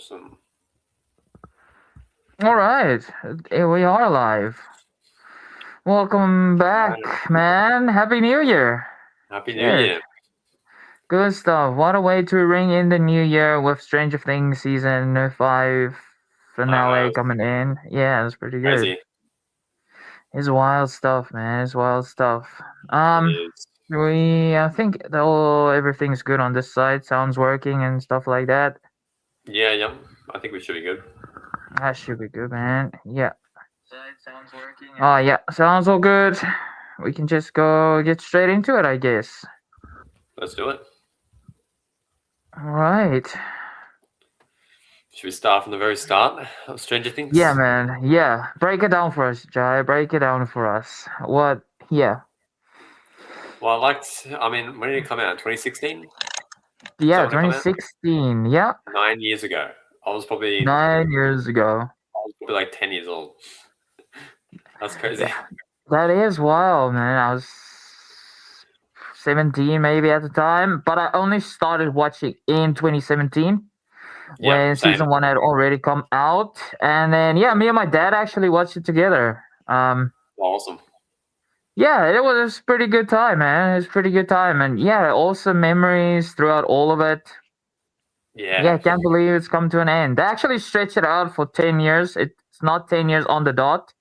Awesome. All right, we are live. Welcome back, Right. man. Happy New Year. Happy New Shit. Year. Good stuff. What a way to ring in the new year with Stranger Things season 5 I finale know. coming in. Yeah, it's pretty good. Crazy. It's wild stuff, man. It's wild stuff. It is. I think everything's good on this side. Sounds working and stuff like that. Yeah, yeah. I think we should be good. That should be good, man. Yeah. Oh, yeah. Sounds all good. We can just get straight into it, I guess. Let's do it. All right. Should we start from the very start of Stranger Things? Yeah, man. Yeah. Break it down for us, Jai. Break it down for us. What? Yeah. Well, when did it come out? 2016? Yeah, When it come out? 2016. Yeah. 9 years ago. I was probably 9 years ago. like 10 years old. That's crazy. Yeah. That is wild, man. I was 17 maybe at the time, but I only started watching in 2017 Yep, when same. season 1 had already come out. And then, yeah, me and my dad actually watched it together. Awesome. Yeah, it was a pretty good time, man. It was a pretty good time. And yeah, awesome memories throughout all of it. Yeah, I can't believe it's come to an end. They actually stretched it out for 10 years. It's not 10 years on the dot,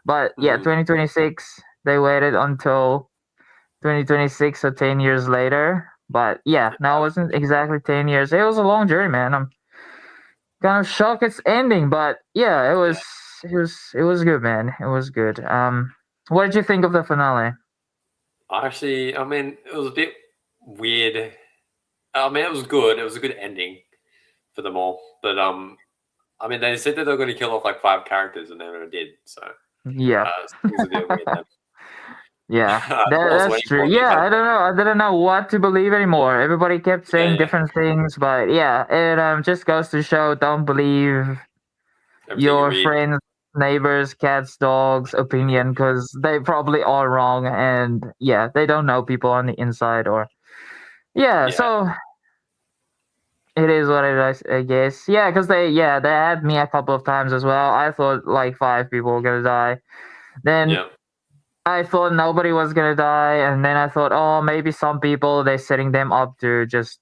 but yeah, 2026, they waited until 2026, so 10 years later. But yeah, no, it wasn't exactly 10 years. It was a long journey, man. I'm kind of shocked it's ending, but yeah, it was good, man. It was good. What did you think of the finale? Actually, it was a bit weird. It was good. It was a good ending for them all. But they said that they were going to kill off like 5 characters, and they never did. So Yeah. it was a bit weird then. Yeah, that's true. Yeah, I don't know. I didn't know what to believe anymore. Everybody kept saying different things, but yeah, it just goes to show: don't believe your friends, neighbors, cats, dogs' opinion, because they probably are wrong, and yeah, they don't know people on the inside, or yeah. So it is what it is, I guess. Yeah, because they had me a couple of times as well. I thought like 5 people were gonna die. Then I thought nobody was gonna die, and then I thought, oh, maybe some people they're setting them up to just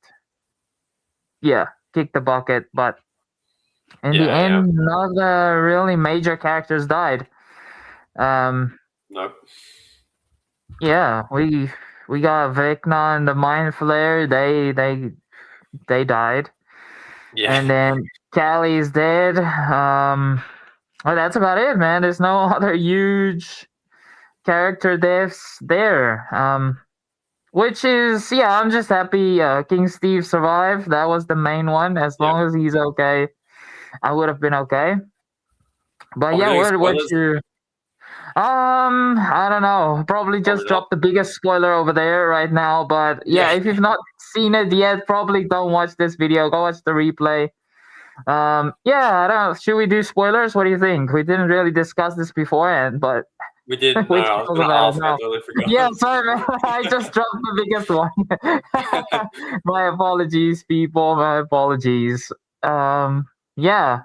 kick the bucket. But in the end, none of the really major characters died. Nope. Yeah, we got Vecna and the Mind Flayer. They died. Yeah. And then Callie's dead. Well, that's about it, man. There's no other huge character deaths there. Which is, I'm just happy King Steve survived. That was the main one. As long as he's okay, I would have been okay. But yeah, what you? I don't know. Probably just drop the biggest spoiler over there right now. But yeah, if you've not seen it yet, probably don't watch this video. Go watch the replay. I don't know. Should we do spoilers? What do you think? We didn't really discuss this beforehand, but we did. No, I was going to ask. I totally forgot. Yeah, sorry, man. I just dropped the biggest one. My apologies, people. My apologies. Yeah.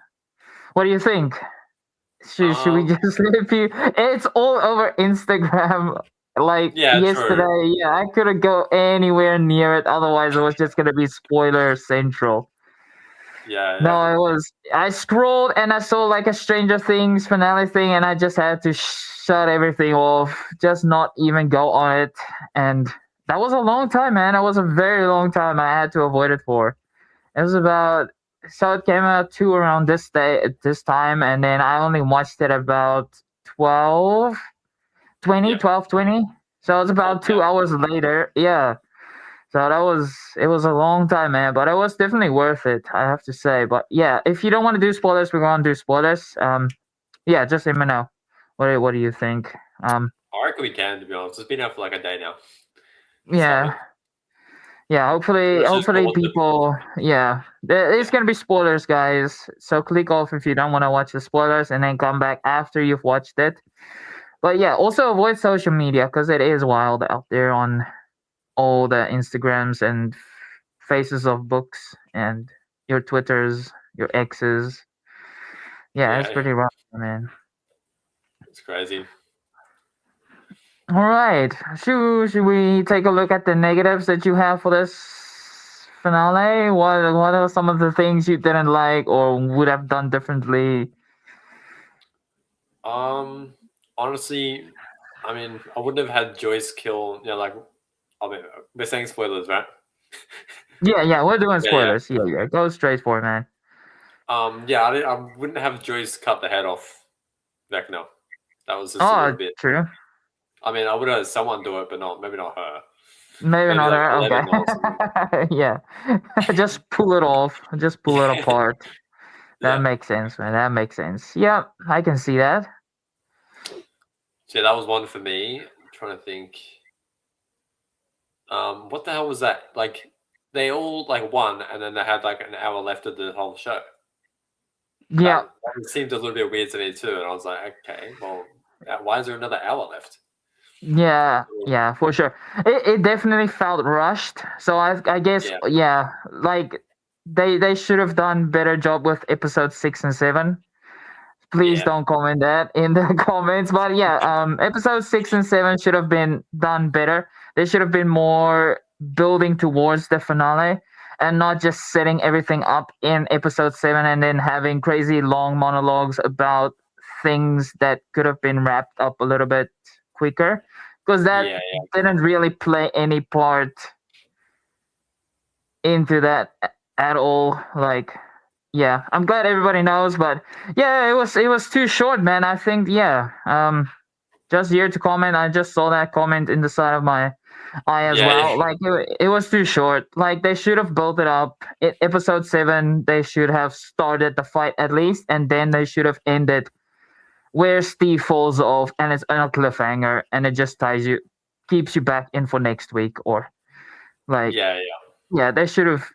What do you think? Should we just leave you? It's all over Instagram. Like yesterday. True. Yeah, I couldn't go anywhere near it. Otherwise, it was just gonna be spoiler central. Yeah. No, it was. I scrolled and I saw like a Stranger Things finale thing, and I just had to shut everything off, just not even go on it. And that was a long time, man. That was a very long time. I had to avoid it for. It was about. So it came out around this time, and then I only watched it about 12, 20. So it's about 2 hours later. Yeah. So it was a long time, man, but it was definitely worth it, I have to say. But yeah, if you don't want to do spoilers, we're going to do spoilers. Yeah, just let me know. What do you think? I reckon we can, to be honest. It's been out for like a day now. Yeah. So, yeah, hopefully people, it's going to be spoilers, guys. So click off if you don't want to watch the spoilers, and then come back after you've watched it. But yeah, also avoid social media, because it is wild out there on all the Instagrams and faces of books and your Twitters. your exes. Yeah, it's Yeah, pretty rough, man. it's crazy. All right, should we take a look at the negatives that you have for this finale? What are some of the things you didn't like or would have done differently? Um, Honestly, I mean, I wouldn't have had Joyce kill. Like I mean, we're saying spoilers, right? Yeah, we're doing Yeah, yeah. spoilers. Yeah, go straight for it, man. Yeah, I wouldn't have Joyce cut the head off Vecna. That was just a Oh, little bit. true. I mean, I would have had someone do it, but maybe not her. Maybe Maybe not like her. 11 or something. Okay. Yeah. Just pull it off. Just pull it apart. That Yeah. makes sense, man. That makes sense. Yeah, I can see that. So yeah, that was one for me. I'm trying to think. What the hell was that? Like, they all like won, and then they had like an hour left of the whole show. Yeah. That seemed a little bit weird to me too, and I was like, okay, well, why is there another hour left? Yeah, for sure. It definitely felt rushed. So I guess Yeah, yeah, like they should have done better job with episode 6 and 7. Please yeah, don't comment that in the comments. But yeah, episode 6 and 7 should have been done better. They should have been more building towards the finale and not just setting everything up in episode 7 and then having crazy long monologues about things that could have been wrapped up a little bit quicker. Because that yeah, didn't really play any part into that at all. Like, yeah, I'm glad everybody knows, but yeah, it was too short, man. I think yeah. Just here to comment. I just saw that comment in the side of my eye as yeah, well. yeah, Like it was too short. Like they should have built it up. In episode 7, they should have started the fight at least, and then they should have ended where Steve falls off, and it's on a cliffhanger, and it just ties you, keeps you back in for next week, or like yeah, yeah. yeah, they should have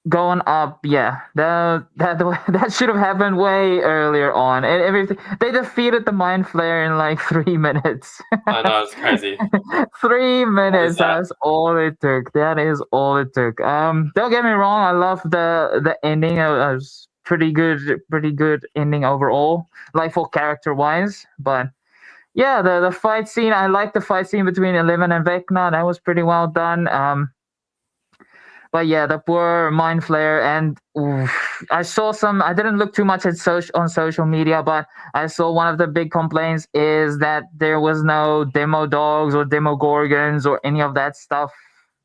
going up. Yeah, that that should have happened way earlier on. And everything, they defeated the mind flare in like 3 minutes. I know it's crazy. 3 minutes. What is that? That's all it took. That is all it took. Don't get me wrong. I love the ending. It was pretty good ending overall. Like for character wise, but. Yeah, the fight scene. I like the fight scene between Eleven and Vecna. That was pretty well done. But yeah, the poor mind flare, and oof, I saw some. I didn't look too much at on social media, but I saw one of the big complaints is that there was no demo dogs or demo gorgons or any of that stuff.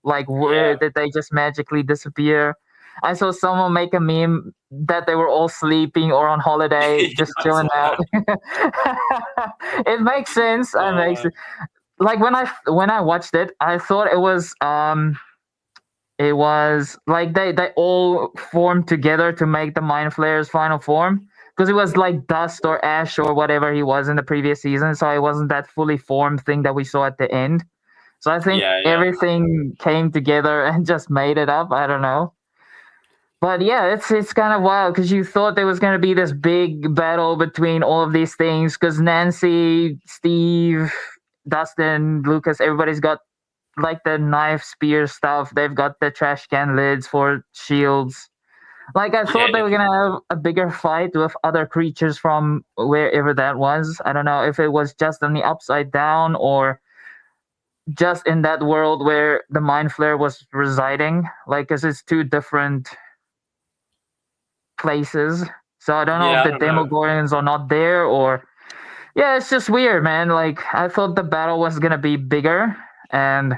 Like, where Yeah, did they just magically disappear? I saw someone make a meme that they were all sleeping or on holiday, yeah, just I chilling saw out. that. It makes sense. It makes Uh, like when I watched it, I thought it was like they all formed together to make the Mind Flayer's final form because it was like dust or ash or whatever he was in the previous season. So it wasn't that fully formed thing that we saw at the end. So I think yeah, yeah, everything came together and just made it up. I don't know. But yeah, it's kind of wild because you thought there was going to be this big battle between all of these things because Nancy, Steve, Dustin, Lucas, everybody's got like the knife spear stuff. They've got the trash can lids for shields. Like I yeah, thought they were gonna have a bigger fight with other creatures from wherever that was. I don't know if it was just on the upside down or just in that world where the mind flare was residing. Like, cause it's two different places. So I don't know if yeah. I the don't know. Demogorgons are not there or yeah, it's just weird, man. Like I thought the battle was gonna be bigger and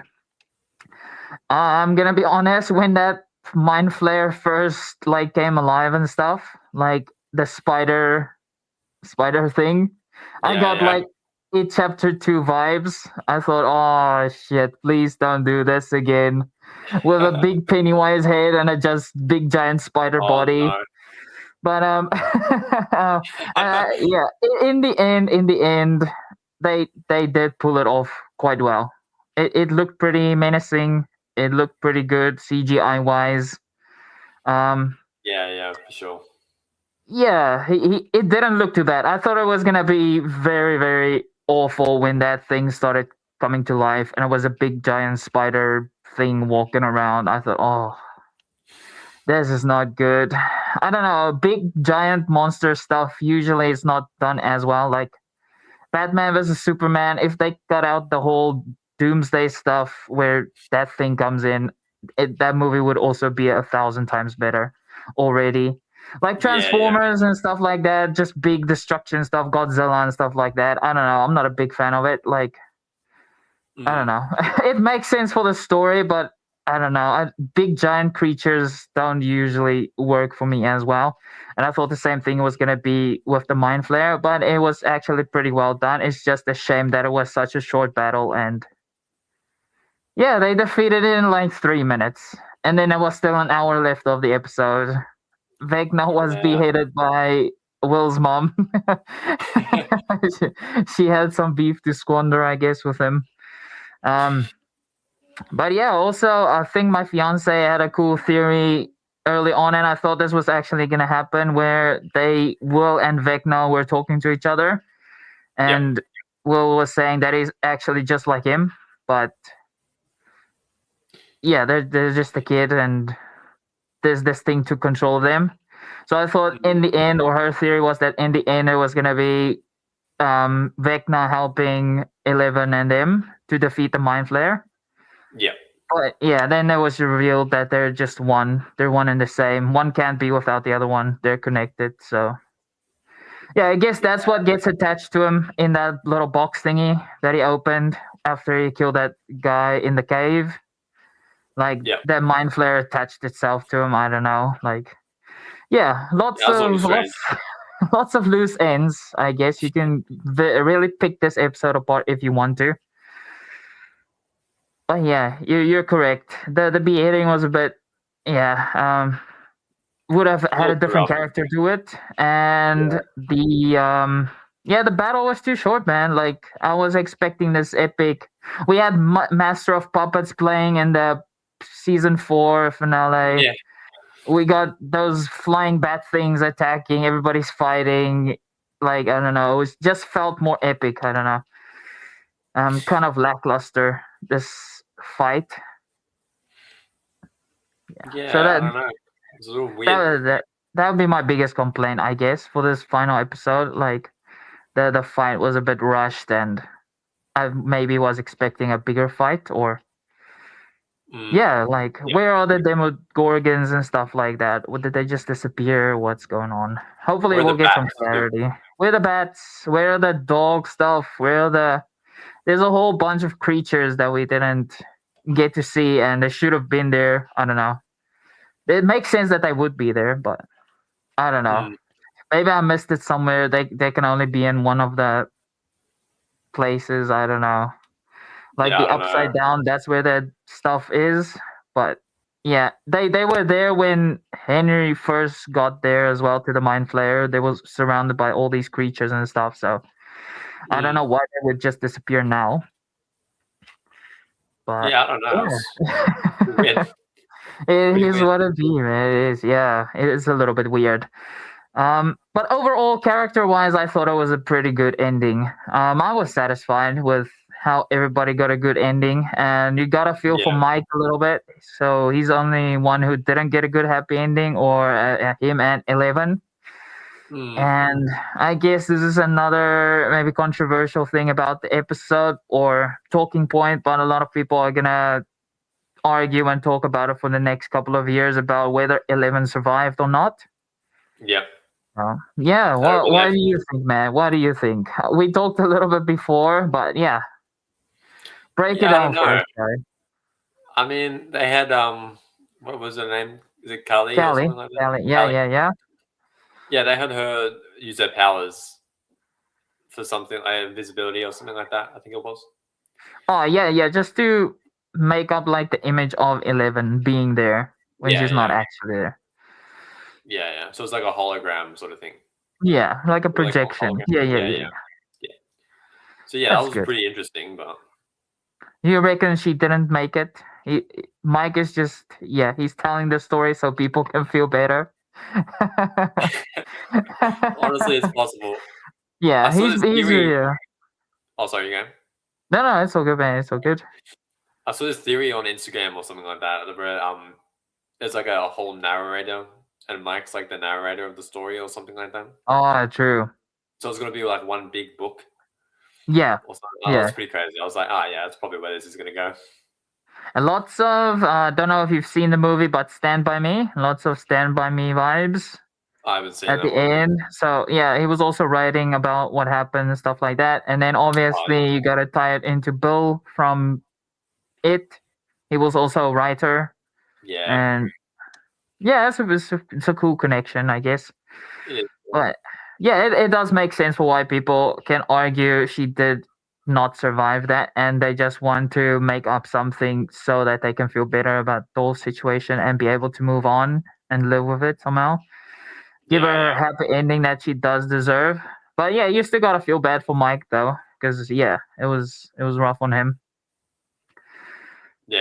I'm gonna be honest, when that mind flare first like came alive and stuff, like the spider thing, I Yeah, got yeah. like it chapter 2 vibes. I thought, oh shit, please don't do this again. With a big Pennywise head and a just big giant spider Oh body. no. But yeah, in the end, they did pull it off quite well. It looked pretty menacing. It looked pretty good CGI wise. Um, Yeah, yeah, for sure. yeah, it didn't look too bad. I thought it was gonna be very very awful when that thing started coming to life and it was a big giant spider thing walking around. I thought, oh, This is not good. I don't know. Big giant monster stuff usually is not done as well. Like Batman versus Superman, if they cut out the whole Doomsday stuff where that thing comes in, that movie would also be 1,000 times better already. Like Yeah, yeah. Transformers and stuff like that, just big destruction stuff, Godzilla and stuff like that. I don't know. I'm not a big fan of it. Like, I don't Mm, know. It makes sense for the story, but I don't know. Big giant creatures don't usually work for me as well. And I thought the same thing was gonna be with the Mind Flare, but it was actually pretty well done. It's just a shame that it was such a short battle, and yeah, they defeated it in like 3 minutes, and then there was still an hour left of the episode. Vecna was yeah. beheaded by Will's mom. she, she had some beef to squander, I guess, with him. Um, But yeah, also I think my fiance had a cool theory early on, and I thought this was actually gonna happen, where Will and Vecna were talking to each other, Yep. and Will was saying that he's actually just like him, but yeah, they're just a kid, and there's this thing to control them. So I thought in Mm, the end, or her theory was that in the end, it was gonna be Vecna helping Eleven and them to defeat the Mind Flayer. yep. But yeah, then it was revealed that they're just one. They're one and the same. One can't be without the other one. They're connected. So yeah, I guess that's what gets attached to him in that little box thingy that he opened after he killed that guy in the cave. Like Yep. that mind flare attached itself to him. I don't know. Like yeah, Yeah, that's sort of strange. lots of loose ends. I guess you can really pick this episode apart if you want to. But yeah, you're correct. The beheading was a bit yeah. Would have A had a little different rough. character do it, and Yeah. the battle was too short, man. Like I was expecting this epic. We had Master of Puppets playing in the season 4 finale. Yeah. We got those flying bat things attacking. Everybody's fighting. Like I don't know. It was just felt more epic. I don't know. Kind of lackluster this fight. So Yeah, I don't know. It's a little that weird. was that that would be my biggest complaint, I guess, for this final episode. Like the fight was a bit rushed, and I maybe was expecting a bigger fight, or Mm, yeah, like yep. where are the Demogorgons and stuff like that? Or did they just disappear? What's going on? Hopefully, Or the we'll get some bats too. clarity. Where are the bats? Where are the dog stuff? Where are the? There's a whole bunch of creatures that we didn't get to see, and they should have been there. I don't know. It makes sense that they would be there, but I don't know. Mm, Maybe I missed it somewhere. They can only be in one of the places. I don't know. Like yeah, the I don't know. upside down, that's where that stuff is. But yeah, they were there when Henry first got there as well to the Mind Flayer. They was surrounded by all these creatures and stuff. So I don't Mm, know why they would just disappear now. But yeah, I don't know. It's yeah, weird. it Pretty is weird. what it be, man. It is. Yeah, it is a little bit weird. But overall, character wise, I thought it was a pretty good ending. I was satisfied with how everybody got a good ending, and you got to feel for Yeah. Mike a little bit. So he's only one who didn't get a good happy ending, or him and 11. Mm, And I guess this is another maybe controversial thing about the episode or talking point, but a lot of people are gonna argue and talk about it for the next couple of years about whether 11 survived or not. yep. Yeah. I don't What believe. do you think, man? What do you think? We talked a little bit before, but yeah, break it Yeah, I don't down for know. us, guy. I mean, they had what was her name? Is it Kali or Callie, something like that? Callie. Yeah, Kali. yeah, yeah. Yeah, they had her use her powers for something like invisibility or something like that. I think it was. Oh, yeah, yeah. Just to make up like the image of 11 being there when Yeah, she's not yeah, actually there. yeah, yeah. So it's like a hologram sort of thing. Yeah, like a Or like a projection. hologram. Yeah, yeah, Yeah, yeah, yeah, yeah. yeah. So yeah, that That's was good. pretty interesting. But You reckon she didn't make it? Mike is just, yeah, he's telling the story so people can feel better. honestly, it's possible. I Yeah, saw this he's theory. yeah. Oh, sorry, you go. No, no, it's all good, man. It's all good. I saw this theory on Instagram or something like that, where It's like a whole narrator, and Mike's like the narrator of the story or something like that. Oh, true. So it's gonna be like one big book Yeah, or something. Oh, yeah. that's pretty crazy. I was like, oh yeah, that's probably where this is gonna go. And lots of don't know if you've seen the movie, but Stand by Me. Lots of Stand by Me vibes I haven't seen at that the one. end. So yeah, he was also writing about what happened and stuff like that. And then Oh obviously you gotta tie it into Bill from It. He was also a writer, yeah, and yeah, it's a cool connection, I guess. it is. But yeah, it does make sense for why people can argue she did not survive that, and they just want to make up something so that they can feel better about the whole situation and be able to move on and live with it somehow. Give Yeah, her a yeah, happy ending that she does deserve. But yeah, you still gotta feel bad for Mike though, because yeah, it was rough on him.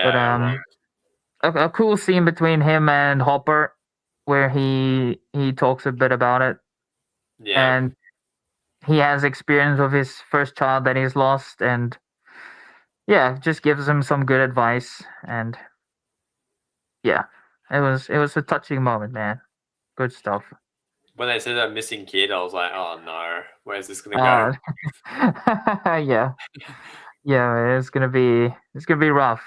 But yeah. It was. a cool scene between him and Hopper, where he talks a bit about it, Yeah. and he has experience of his first child that he's lost, and yeah, just gives him some good advice. And yeah, it was a touching moment, man. Good stuff. When they said that missing kid, I was like, oh no, where's this gonna go? uh yeah, yeah, it's gonna be rough.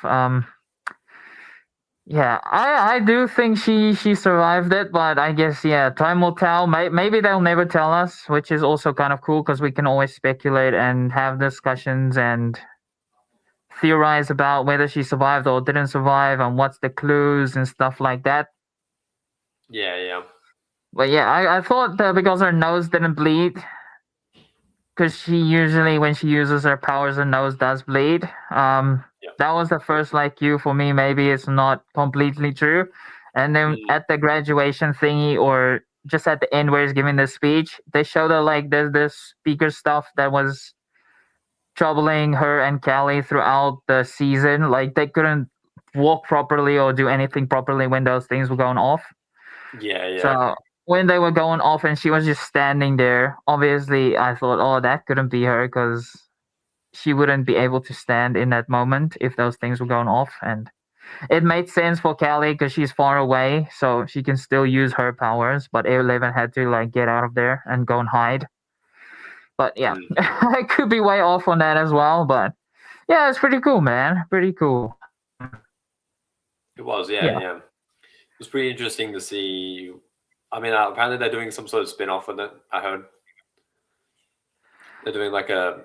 Yeah, I do think she survived it, but I guess yeah, time will tell. Maybe they'll never tell us, which is also kind of cool because we can always speculate and have discussions and theorize about whether she survived or didn't survive and what's the clues and stuff like that. Yeah, yeah, But yeah, I thought that because her nose didn't bleed, because she usually when she uses her powers, her nose does bleed. yeah. That was the first like you for me. Maybe it's not completely true. And then Mm, at the graduation thingy, or just at the end where he's giving the speech, they showed her like there's this speaker stuff that was troubling her and Callie throughout the season. Like they couldn't walk properly or do anything properly when those things were going off. yeah, yeah, So when they were going off and she was just standing there, obviously I thought, oh, that couldn't be her because she wouldn't be able to stand in that moment if those things were going off. And it made sense for Callie because she's far away, so she can still use her powers. But Eleven had to like get out of there and go and hide. But yeah, mm. I could be way off on that as well. But yeah, it's pretty cool, man. Pretty cool. It was. Yeah, Yeah. yeah. It was pretty interesting to see. I mean, apparently they're doing some sort of spin off with it. I heard they're doing like a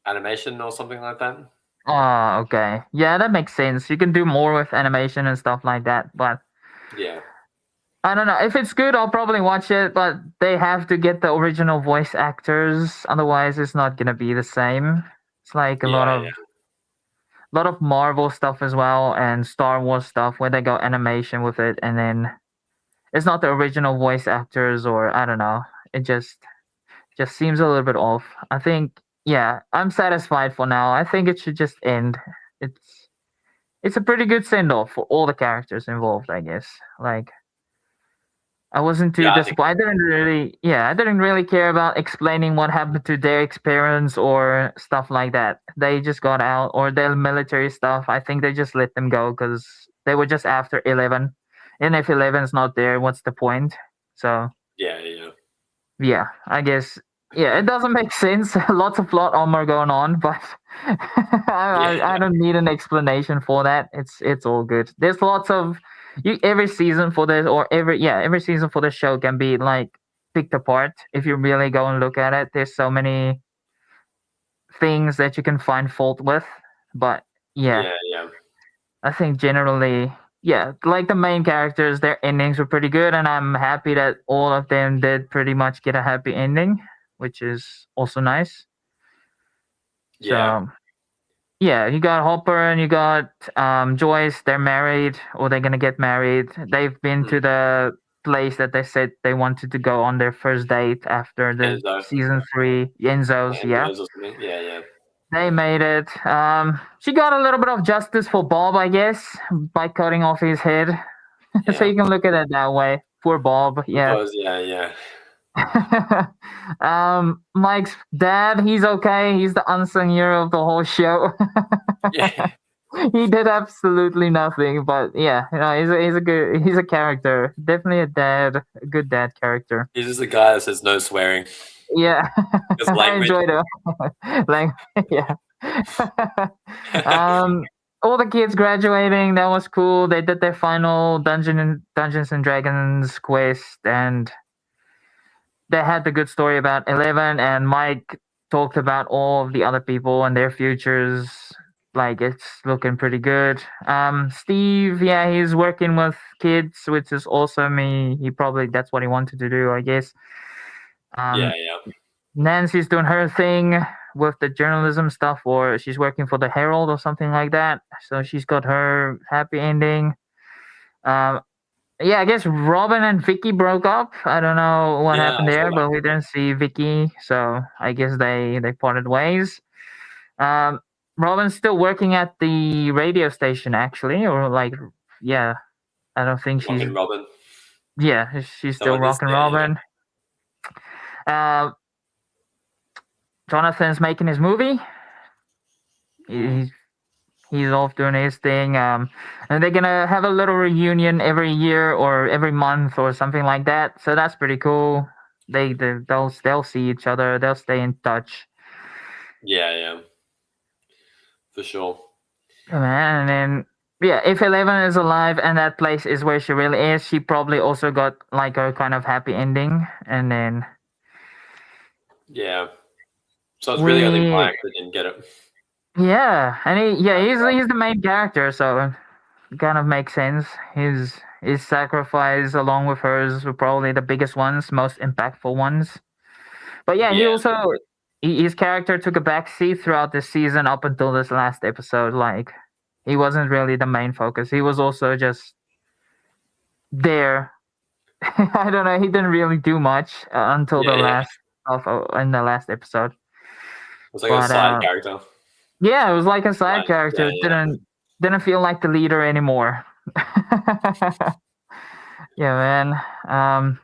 animation or something like that. Oh, okay. Yeah, that makes sense. You can do more with animation and stuff like that. But Yeah, I don't know. If it's good, I'll probably watch it. But they have to get the original voice actors. Otherwise, it's not going to be the same. It's like a lot yeah, of yeah, lot of Marvel stuff as well and Star Wars stuff where they go animation with it, and then it's not the original voice actors, or I don't know. It just seems a little bit off. I think yeah, I'm satisfied for now. I think it should just end. It's a pretty good send off for all the characters involved, I guess. Like I wasn't too yeah. I think disappointed. I didn't really care about explaining what happened to their experience or stuff like that. They just got out, or their military stuff. I think they just let them go because they were just after 11. And if 11's not there, what's the point? So, yeah, yeah, yeah, I guess, yeah, it doesn't make sense. Lots of plot armor going on, but yeah, I don't need an explanation for that. It's all good. There's lots of every season for this, or every season for the show can be like picked apart if you really go and look at it. There's so many things that you can find fault with, but yeah, yeah, yeah, I think generally, yeah, like the main characters, their endings were pretty good, and I'm happy that all of them did pretty much get a happy ending, which is also nice. yeah. So yeah, you got Hopper and you got Joyce. They're married, or they're gonna get married. They've been Mm. to the place that they said they wanted to go on their first date after the Enzo, season 3 Enzo's. Yeah, Enzo's or something. Yeah, yeah, they made it. She got a little bit of justice for Bob, I guess, by cutting off his head. So yeah. you can look at it that way. Poor Bob. It Yeah. was. Yeah, yeah, Mike's dad, he's okay. He's the unsung hero of the whole show. yeah. he did absolutely nothing. But yeah, he's a character. Definitely a good dad character. He's just a guy that says no swearing. Yeah, His I language. enjoyed it. Like, yeah. um, all the kids graduating. That was cool. They did their final Dungeons and Dragons quest, and they had the good story about 11. And Mike talked about all of the other people and their futures. Like, it's looking pretty good. Steve, yeah, he's working with kids, which is awesome. He probably that's what he wanted to do, I guess. Yeah, Um, yeah. Nancy's doing her thing with the journalism stuff, or she's working for the Herald or something like that. So she's got her happy ending. Um, yeah, I guess Robin and Vicky broke up. I don't know what Yeah, happened I saw there, that. but we didn't see Vicky, so I guess they parted ways. Um, Robin's still working at the radio station, actually, or like, yeah, I don't think she's, Rockin' Robin. yeah, she's still Someone is rocking there, yeah. Robin. Uh, Jonathan's making his movie. He's he's off doing his thing. And they're gonna have a little reunion every year or every month or something like that. So that's pretty cool. They'll see each other. They'll stay in touch. Yeah, yeah. For sure. Oh, man, and then yeah, if 11 is alive and that place is where she really is, she probably also got like a kind of happy ending. And then Yeah. So it's really only we Mike that didn't get it. yeah, and he's the main character, so it kind of makes sense. His sacrifice along with hers were probably the biggest ones, most impactful ones. But yeah, he Yeah. also his character took a backseat throughout this season up until this last episode. Like, he wasn't really the main focus. He was also just there. I don't know. He didn't really do much until Yeah, the yeah. last of in the last episode. It's like a But side character. yeah, it was like a side Like, yeah, character. yeah. Didn't feel like the leader anymore. Yeah, man.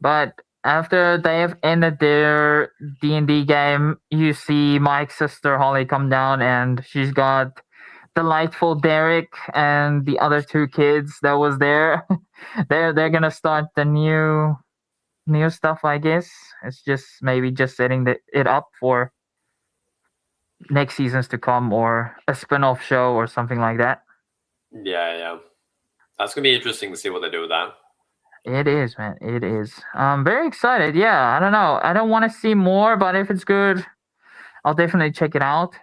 But after they have ended their D&D game, you see Mike's sister Holly come down, and she's got delightful Derek and the other two kids that was there. They're gonna start the new stuff, I guess. It's just maybe just setting it up for next seasons to come, or a spin-off show or something like that. Yeah, yeah. That's gonna be interesting to see what they do with that. It is, man. It is. I'm very excited. Yeah, I don't know. I don't want to see more, but if it's good, I'll definitely check it out.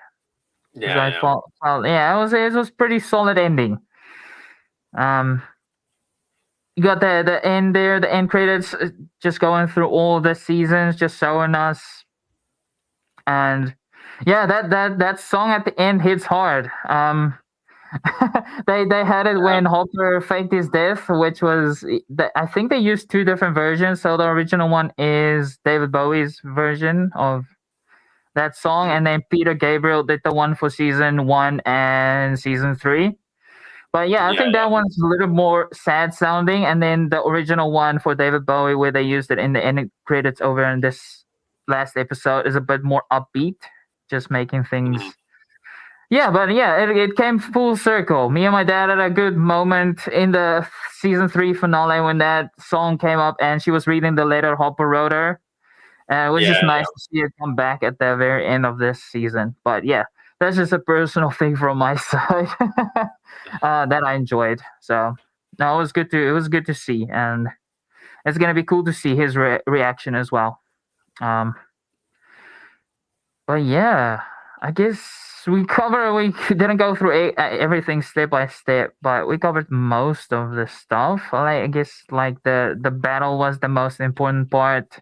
Because Yeah, I yeah. felt yeah, it was pretty solid ending. Um, you got the end there, the end credits, just going through all the seasons, just showing us, and yeah, that song at the end hits hard. They had it Yeah. when Hopper faked his death, which was I think they used two different versions. So the original one is David Bowie's version of that song, and then Peter Gabriel did the one for season 1 and season 3. But yeah, I Yeah, think that yeah. one's a little more sad sounding, and then the original one for David Bowie, where they used it in the end credits over in this last episode, is a bit more upbeat, just making things. Mhm. Yeah, but yeah, it came full circle. Me and my dad had a good moment in the season 3 finale when that song came up, and she was reading the letter Hopper wrote her. And it was Yeah, just nice yeah. to see it come back at the very end of this season. But yeah, that's just a personal thing from my side that I enjoyed. So no, it was good to see, and it's gonna be cool to see his reaction as well. Um, but yeah, I guess we didn't go through everything step by step, but we covered most of the stuff. Like, I guess like the battle was the most important part.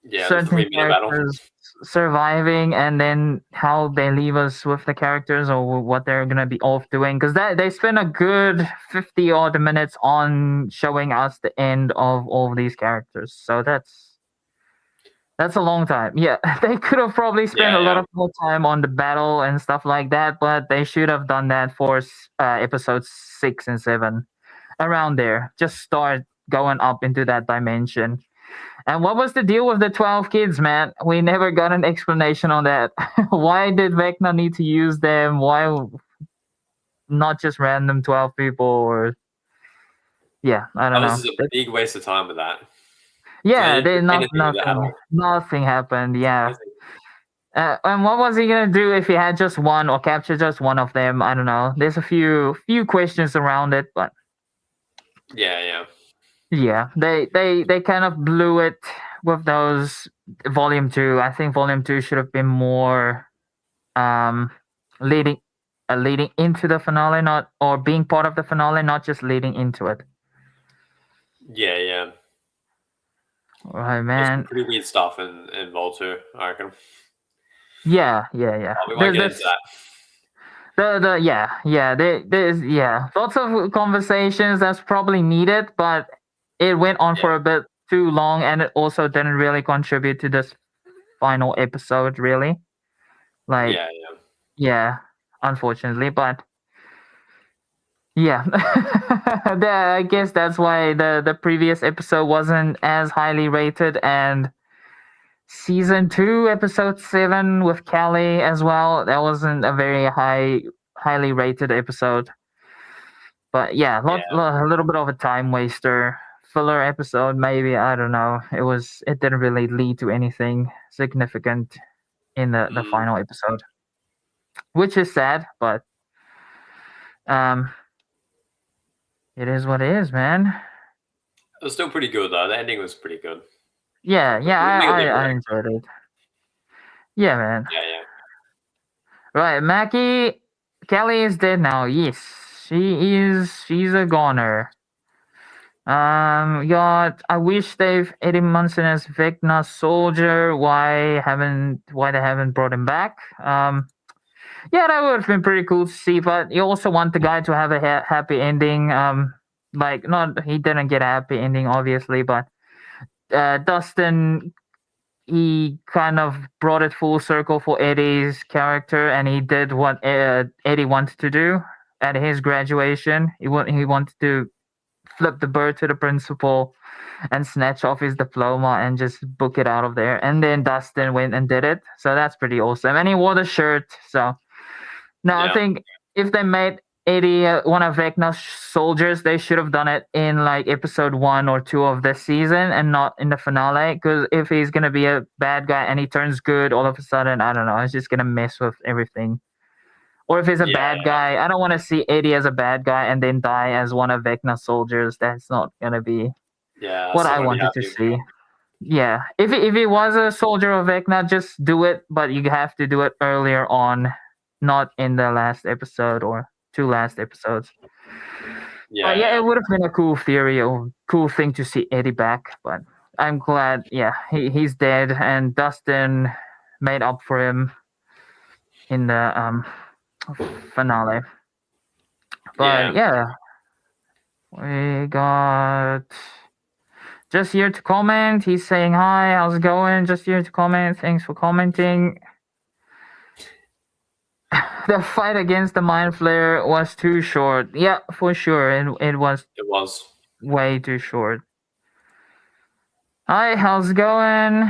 Yeah, the Certain 3 minute battle. characters surviving, and then how they leave us with the characters, or what they're gonna be off doing, because that they spend a good 50 odd minutes on showing us the end of all of these characters. So that's a long time. Yeah, they could have probably spent Yeah, a lot yeah. of more time on the battle and stuff like that, but they should have done that for episodes 6 and 7, around there. Just start going up into that dimension. And what was the deal with the 12 kids, man? We never got an explanation on that. Why did Vecna need to use them? Why not just random 12 people or yeah, I That don't was know. just a big waste of time with that. They Yeah, didn't they do not anything with it at nothing. all. Nothing happened. It's Yeah. crazy. And what was he gonna do if he had just one or capture just one of them? I don't know. There's a few questions around it, but Yeah. yeah, they kind of blew it with those volume two. I think volume two should have been more um leading leading into the finale, not or being part of the finale, not just leading into it. Yeah. Right, There's some man. pretty weird stuff in Vol 2, I reckon. Yeah. We won't get into This that. the there's lots of conversations that's probably needed, but it went on Yeah. for a bit too long, and it also didn't really contribute to this final episode, really. Like, Yeah. yeah, unfortunately, but yeah, I guess that's why the previous episode wasn't as highly rated, and season two, episode 7 with Callie as well. That wasn't a very highly rated episode. But yeah, a little bit of a time waster. Filler episode, maybe. I don't know. It didn't really lead to anything significant in the Mm. final episode, which is sad, but um, it is what it is, man. It was still pretty good, though. The ending was pretty good. Yeah, The ending of the I enjoyed it. Yeah, man. Yeah. Right, Mackie, Kelly is dead now. Yes, she is. She's a goner. Got. I wish they've Eddie Munson as Vecna soldier. Why they haven't brought him back? Yeah, that would have been pretty cool to see. But you also want the guy to have a happy ending. Like not he didn't get a happy ending, obviously, but Dustin he kind of brought it full circle for Eddie's character, and he did what Eddie wanted to do at his graduation. He wanted to flip the bird to the principal and snatch off his diploma and just book it out of there. And then Dustin went and did it. So that's pretty awesome. And he wore the shirt. So no, I think if they made Eddie one of Vecna's soldiers, they should have done it in like episode 1 or 2 of this season and not in the finale. Because if he's gonna be a bad guy and he turns good all of a sudden, I don't know, it's just gonna mess with everything. Or if he's a bad guy, I don't want to see Eddie as a bad guy and then die as one of Vecna's soldiers. That's not gonna be what I wanted to see. Yeah, if he was a soldier of Vecna, just do it, but you have to do it earlier on, not in the last episode or 2 last episodes. Yeah, it would have been a cool theory or cool thing to see Eddie back, but I'm glad. Yeah, he's dead, and Dustin made up for him in the finale. But yeah, we got just here to comment. He's saying hi. How's it going? Just here to comment. Thanks for commenting. The fight against the mind flare was too short. Yeah, for sure. It was. It was way too short. Hi, how's it going?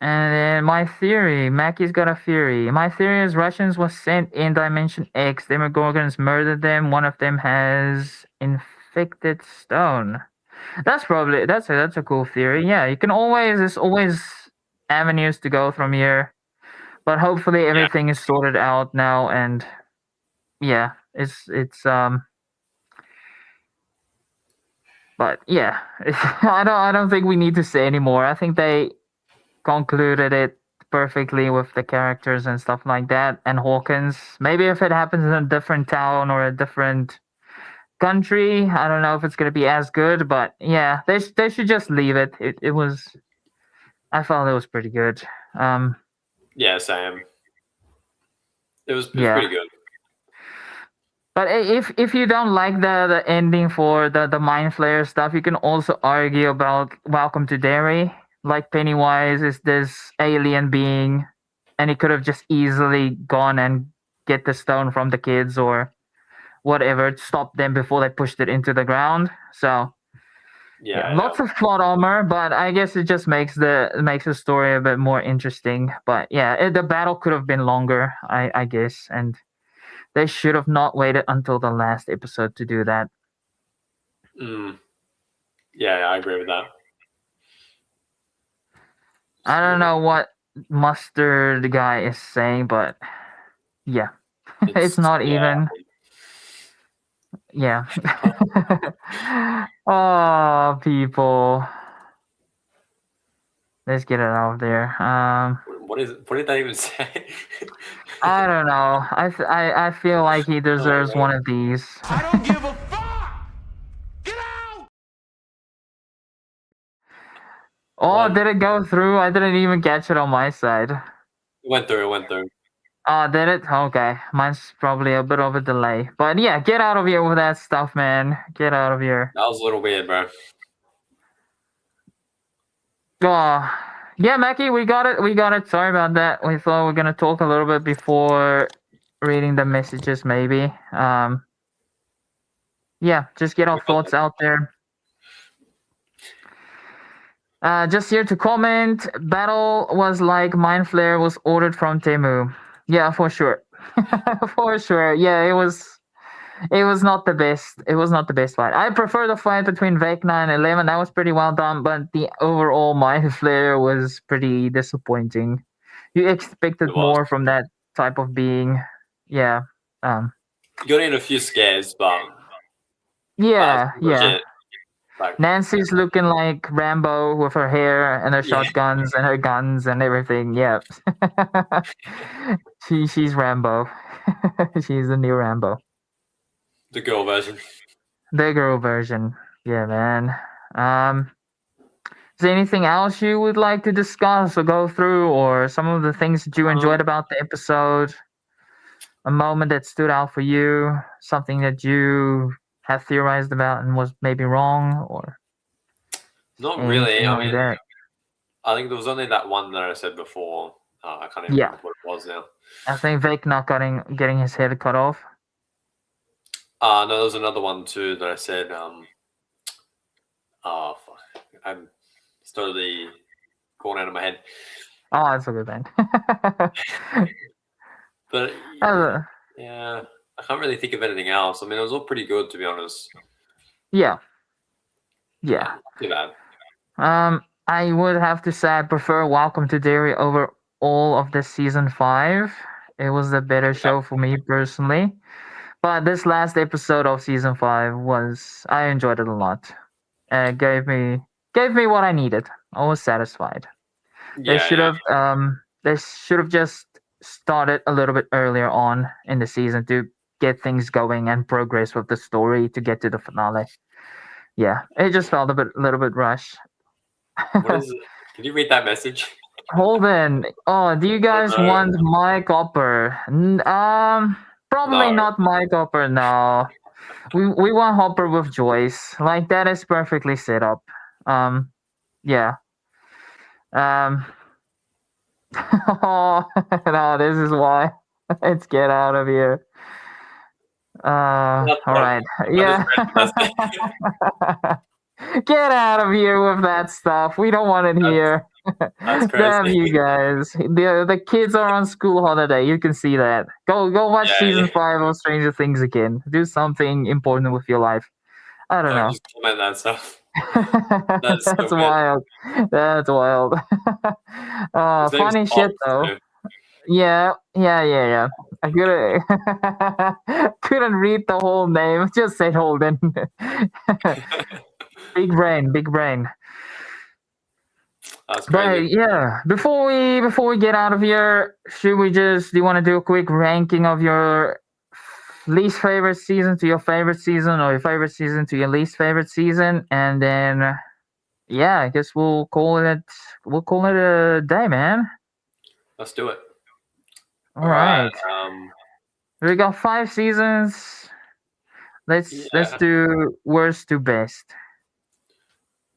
And then my theory, Mackie's got a theory. My theory is Russians was sent in Dimension X. Demogorgons murdered them. One of them has infected stone. That's a cool theory. Yeah, you can there's always avenues to go from here. But hopefully everything is sorted out now, and yeah, it's but yeah, I don't think we need to say anymore. I think they concluded it perfectly with the characters and stuff like that. And Hawkins, maybe if it happens in a different town or a different country, I don't know if it's gonna be as good. But yeah, they should just leave it. It was, I felt it was pretty good. Yeah, same. It was pretty good. But if you don't like the ending for the mind flayer stuff, you can also argue about Welcome to Derry. Like Pennywise is this alien being, and he could have just easily gone and get the stone from the kids or whatever, stop them before they pushed it into the ground. So Yeah, Yeah, yeah. lots of plot armor, but I guess it just makes the story a bit more interesting. But yeah, the battle could have been longer, I guess, and they should have not waited until the last episode to do that. Mm. Yeah, I agree with that. I don't know what Mustard guy is saying, but yeah, it's It's not yeah. even. Yeah. Oh, people. Let's get it out of there. What is? What did that even say? I don't know. I feel like he deserves one of these. I don't give a fuck! Get out! Oh, One did it go through? I didn't even catch it on my side. went through. It went through. Oh, did it? Okay. Mine's probably a bit of a delay. But yeah, get out of here with that stuff, man. Get out of here. That was a little weird, bro. Oh, yeah, Mackie, we got it. We got it. Sorry about that. We thought we were gonna talk a little bit before reading the messages, maybe. Yeah, just get our thoughts out there. Just here to comment. Battle was like Mind Flare was ordered from Temu. Yeah, for sure. For sure. Yeah, it was. It was not the best. It was not the best fight. I prefer the fight between Vecna and Eleven. That was pretty well done, but the overall Mind Flare was pretty disappointing. You expected It was. more from that type of being. Yeah. You got in a few scares, but Yeah, pretty much yeah. it. Like, Nancy's looking like Rambo with her hair and her Yeah. shotguns and her guns and everything. Yeah. She's Rambo. She's the new Rambo. the girl version. The girl version. Yeah, man. Is there anything else you would like to discuss or go through, or some of the things that you enjoyed about the episode? A moment that stood out for you, something that you have theorized about and was maybe wrong, or Not really. anything I like mean, that? I think there was only that one that I said before. I can't even Yeah. remember what it was now. I think Vic not getting his head cut off. No, there was another one too that I said. Oh, fuck. I'm it's totally going out of my head. Oh, that's a good thing. But yeah, I can't really think of anything else. I mean, it was all pretty good, to be honest. Yeah. Not too bad. I would have to say I prefer Welcome to Derry over all of the season 5. It was the better show for me personally. But this last episode of season 5 I enjoyed it a lot. It gave me what I needed. I was satisfied. They should have just started a little bit earlier on in the season to get things going and progress with the story to get to the finale. Yeah, it just felt a little bit rushed. What is it? Can you read that message? Hold on. Oh, do you guys no. want Mike Hopper? Probably No. not Mike Hopper. No, we want Hopper with Joyce. Like that is perfectly set up. Yeah. Oh no, this is why. Let's get out of here. All right. Yeah. Get out of here with that stuff. We don't want it here. That's Damn crazy. you guys. The kids are on school holiday. You can see that. Go watch season 5 of Stranger Things again. Do something important with your life. I don't know. Just comment that stuff. That's so wild. That's wild. Funny shit though. Too. Yeah. I couldn't read the whole name. Just said Holden. Big brain. That's crazy. But yeah, before we get out of here, do you want to do a quick ranking of your least favorite season to your favorite season, or your favorite season to your least favorite season, and then yeah, I guess we'll call it a day, man. Let's do it. All right. We got 5 seasons. Let's do worst to best.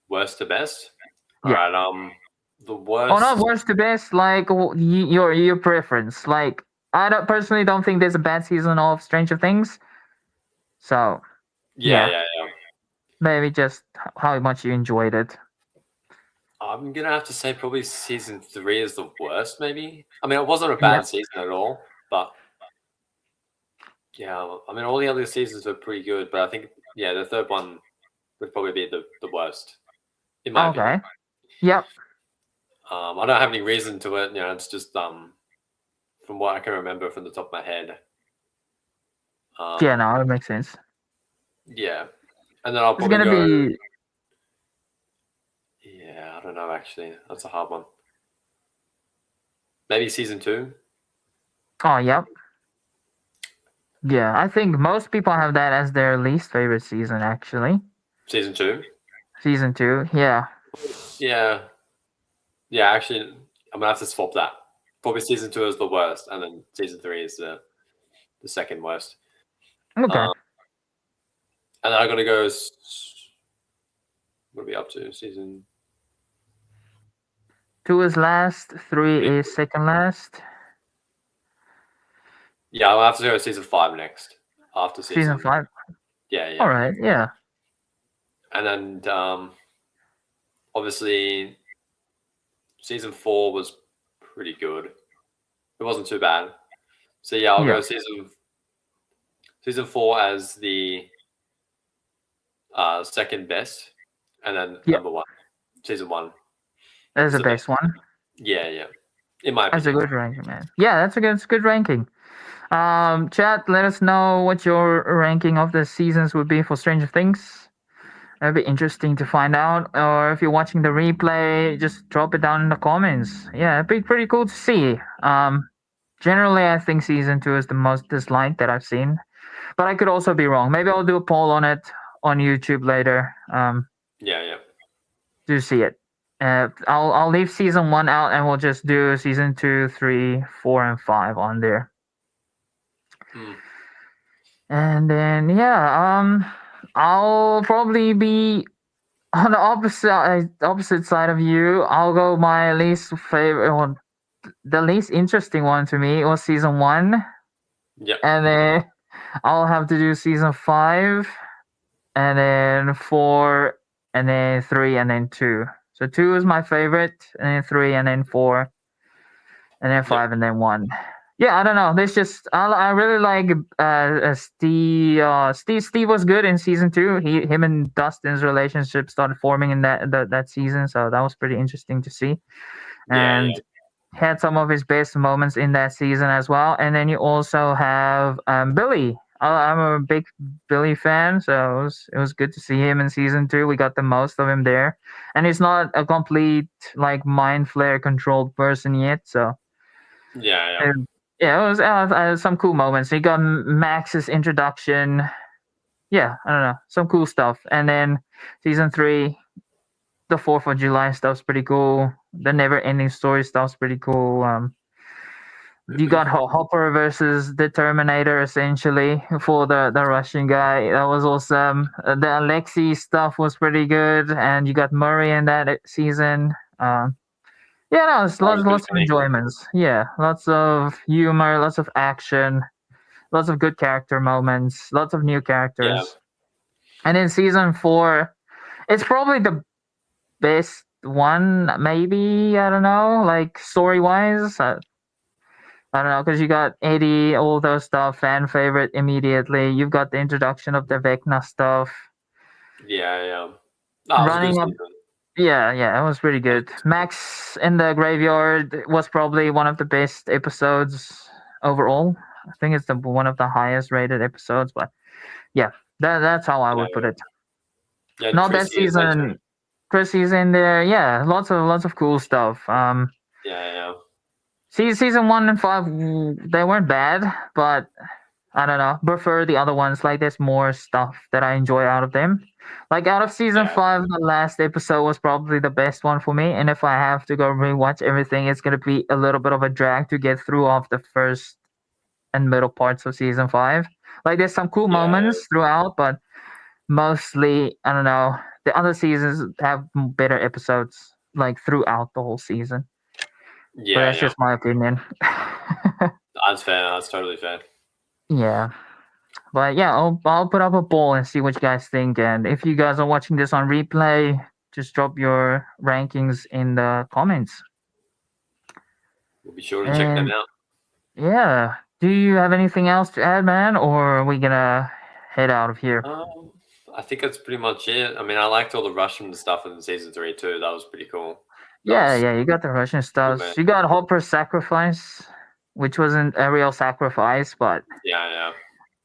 Worst to best. Yeah. All right. The worst. Oh, not worst to best. Like your preference. Like I personally don't think there's a bad season of Stranger Things. So Yeah. Maybe just how much you enjoyed it. I'm gonna have to say probably season 3 is the worst. Maybe. I mean, it wasn't a Yeah. bad season at all, but yeah, I mean, all the other seasons were pretty good, but I think the third one would probably be the worst, in my opinion. Okay. Yep. I don't have any reason to it. It's just from what I can remember from the top of my head. Yeah, no, it makes sense. Yeah, and then I'll It's probably gonna go. be. Yeah, I don't know. Actually, that's a hard one. Maybe season 2. Oh, yep. Yeah, I think most people have that as their least favorite season. Actually, Season 2. season 2. Yeah. Yeah, yeah. Actually, I'm gonna have to swap that. Probably season 2 is the worst, and then season 3 is the second worst. Okay. And then I'm gonna go. What are we up to? Season 2 is last. 3 is second last. Yeah, I'll have to go season 5 next. After Season 5. Yeah. All right. Yeah. And then obviously season 4 was pretty good. It wasn't too bad. So yeah, I'll Yeah. go season 4 as the second best, and then Yeah. number 1, season 1. That's the the best one. Yeah. In my That's a opinion. good ranking, man. Yeah, that's a good ranking. Chat, let us know what your ranking of the seasons would be for Stranger Things. That'd be interesting to find out. Or if you're watching the replay, just drop it down in the comments. Yeah, it'd be pretty cool to see. Generally, I think season 2 is the most disliked that I've seen, but I could also be wrong. Maybe I'll do a poll on it on YouTube later. Yeah. To see it. I'll leave season 1 out, and we'll just do season 2, 3, 4, and 5 on there. And then I'll probably be on the opposite side of you. I'll go my least favorite one. The least interesting one to me was season 1. Yeah. And then I'll have to do season 5, and then 4, and then 3, and then 2. So 2 is my favorite, and then 3, and then 4, and then 5, and then 1. Yeah, I don't know. There's just I really like Steve. Steve was good in season 2. Him and Dustin's relationship started forming in that season, so that was pretty interesting to see. And had some of his best moments in that season as well. And then you also have Billy. I'm a big Billy fan, so it was good to see him in season 2. We got the most of him there, and he's not a complete like mind flare controlled person yet. So Yeah. yeah, it was some cool moments. He got Max's introduction. Yeah, I don't know, some cool stuff. And then season 3, the 4th of July stuff's pretty cool. The never-ending story stuff's pretty cool. You got Hopper versus the Terminator essentially for the Russian guy. That was awesome. The Alexei stuff was pretty good, and you got Murray in that season. It's lots of enjoyments. Yeah, lots of humor, lots of action, lots of good character moments, lots of new characters. Yeah. And in season 4, it's probably the best one, maybe. I don't know, like story wise. I don't know, because you got Eddie, all those stuff, fan favorite immediately. You've got the introduction of the Vecna stuff. Yeah. Running up. Yeah, it was pretty good. Max in the graveyard was probably one of the best episodes overall. I think it's one of the highest rated episodes, but yeah, that's how I would put it. Yeah, not that season. Chrissy's in there. Yeah, lots of cool stuff. Yeah. Season 1 and 5, they weren't bad, but I don't know. Prefer the other ones. Like there's more stuff that I enjoy out of them. Like out of season 5, the last episode was probably the best one for me. And if I have to go rewatch everything, it's gonna be a little bit of a drag to get through of the first and middle parts of season 5. Like there's some cool moments throughout, but mostly I don't know. The other seasons have better episodes like throughout the whole season. Yeah, but that's just my opinion. That's fair. That's totally fair. Yeah. But yeah, I'll put up a poll and see what you guys think. And if you guys are watching this on replay, just drop your rankings in the comments. We'll be sure to check them And out. yeah, do you have anything else to add, man, or are we gonna head out of here? I think that's pretty much it. I mean, I liked all the Russian stuff in season 3 too. That was pretty cool. Yeah, you got the Russian stuff. man. You got Hopper's sacrifice, which wasn't a real sacrifice, but Yeah.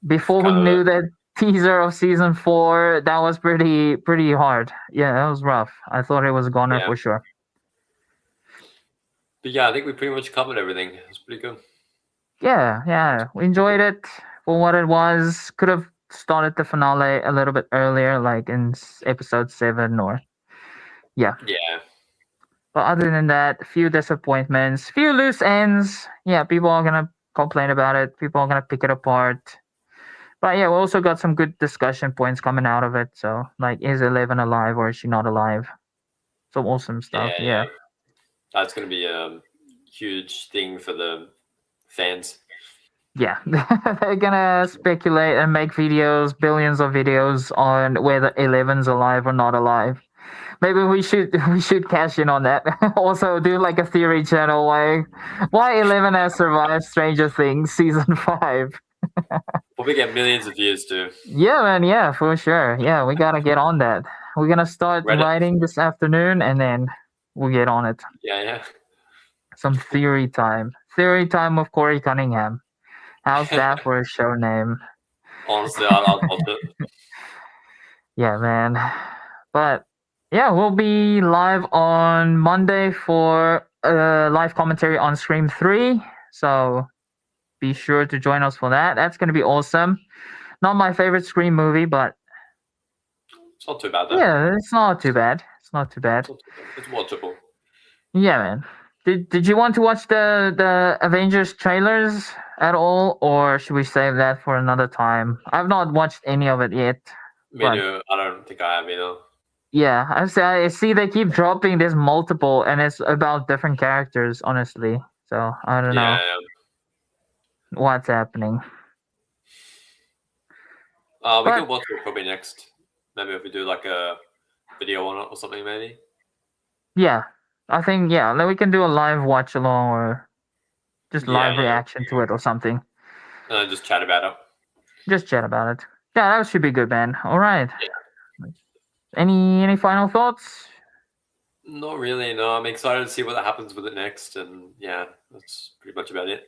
before we Kinda- knew that teaser of season 4, that was pretty hard. Yeah, that was rough. I thought it was a goner Yeah. for sure. But yeah, I think we pretty much covered everything. It was pretty good. Yeah, we enjoyed it for what it was. Could have started the finale a little bit earlier, like in episode 7 or Yeah. But other than that, few disappointments, few loose ends. Yeah, people are gonna complain about it. People are gonna pick it apart. But yeah, we also got some good discussion points coming out of it. So, like, is Eleven alive or is she not alive? Some awesome stuff. Yeah. That's going to be a huge thing for the fans. Yeah, they're gonna speculate and make videos, billions of videos on whether Eleven's alive or not alive. Maybe we should cash in on that. Also, do like a theory channel like why 11 has survived Stranger Things season 5. Probably get millions of views too. Yeah, man. Yeah, for sure. Yeah, we gotta get on that. We're gonna start Reddit. writing this afternoon, and then we'll get on it. Yeah. Some theory time. Theory time with Corey Cunningham. How's that for a show name? Honestly, I'll watch it. Yeah, man. But yeah, we'll be live on Monday for live commentary on Scream 3. So be sure to join us for that. That's going to be awesome. Not my favorite Scream movie, but It's not too bad though. yeah, it's not too bad. It's not too bad. It's watchable. Yeah, man. Did you want to watch the Avengers trailers at all, or should we save that for another time? I've not watched any of it yet. Me too. I don't think I have either. Yeah, I see they keep dropping this multiple, and it's about different characters, honestly. So I don't know what's happening. We can watch it probably next. Maybe if we do like a video on it or something, maybe. Yeah, I think then we can do a live watch along or just live reaction to it or something. Just chat about it. Just chat about it. Yeah, that should be good, man. All right. Yeah. Any final thoughts? Not really. No, I'm excited to see what happens with it next, and yeah, that's pretty much about it.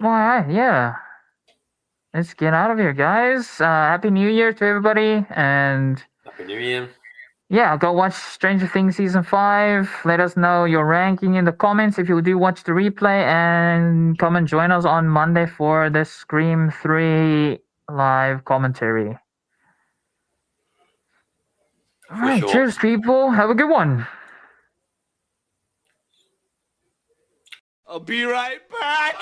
All right. Yeah. Let's get out of here, guys. Happy New Year to everybody, and Happy New Year. yeah, go watch Stranger Things season 5. Let us know your ranking in the comments if you do watch the replay, and come and join us on Monday for the Scream 3 live commentary. All right, sure. cheers, people. Have a good one. I'll be right back.